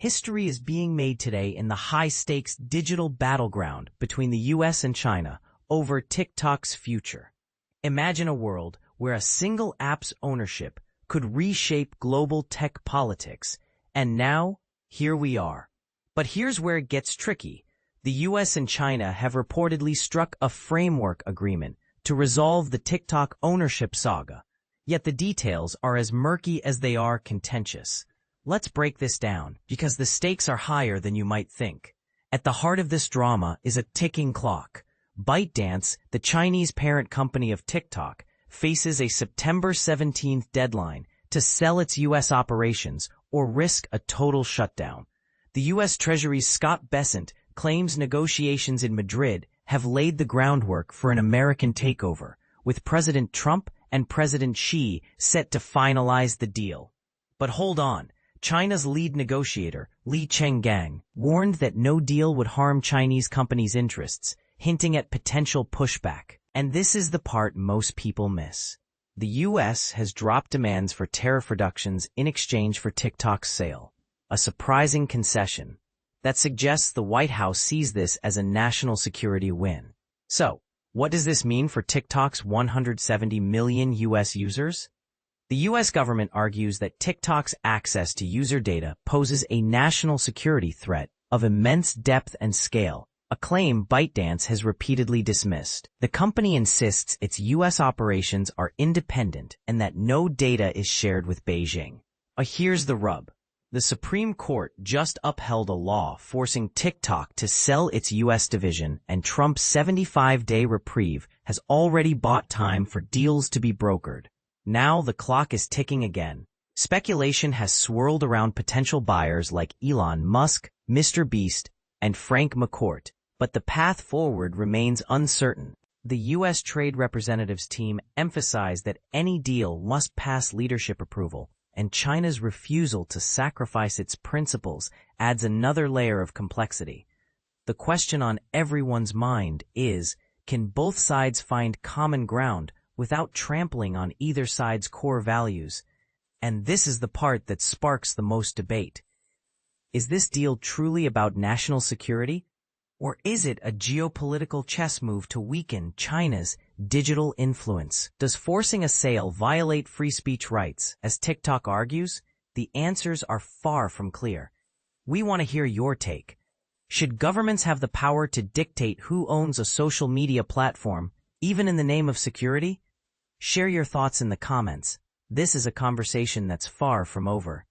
History is being made today in the high-stakes digital battleground between the US and China over TikTok's future. Imagine a world where a single app's ownership could reshape global tech politics, and now, here we are. But here's where it gets tricky. The US and China have reportedly struck a framework agreement to resolve the TikTok ownership saga, yet the details are as murky as they are contentious. Let's break this down, because the stakes are higher than you might think. At the heart of this drama is a ticking clock. ByteDance, the Chinese parent company of TikTok, faces a September 17th deadline to sell its U.S. operations or risk a total shutdown. The U.S. Treasury's Scott Bessent claims negotiations in Madrid have laid the groundwork for an American takeover, with President Trump and President Xi set to finalize the deal. But hold on. China's lead negotiator, Li Chenggang, warned that no deal would harm Chinese companies' interests, hinting at potential pushback. And this is the part most people miss. The U.S. has dropped demands for tariff reductions in exchange for TikTok's sale, a surprising concession that suggests the White House sees this as a national security win. So, what does this mean for TikTok's 170 million U.S. users? The U.S. government argues that TikTok's access to user data poses a national security threat of immense depth and scale, a claim ByteDance has repeatedly dismissed. The company insists its U.S. operations are independent and that no data is shared with Beijing. Here's the rub. The Supreme Court just upheld a law forcing TikTok to sell its U.S. division, and Trump's 75-day reprieve has already bought time for deals to be brokered. Now the clock is ticking again. Speculation has swirled around potential buyers like Elon Musk, Mr. Beast, and Frank McCourt, but the path forward remains uncertain. The U.S. Trade Representatives team emphasized that any deal must pass leadership approval, and China's refusal to sacrifice its principles adds another layer of complexity. The question on everyone's mind is, can both sides find common ground without trampling on either side's core values? And this is the part that sparks the most debate. Is this deal truly about national security? Or is it a geopolitical chess move to weaken China's digital influence? Does forcing a sale violate free speech rights, as TikTok argues? The answers are far from clear. We want to hear your take. Should governments have the power to dictate who owns a social media platform, even in the name of security? Share your thoughts in the comments. This is a conversation that's far from over.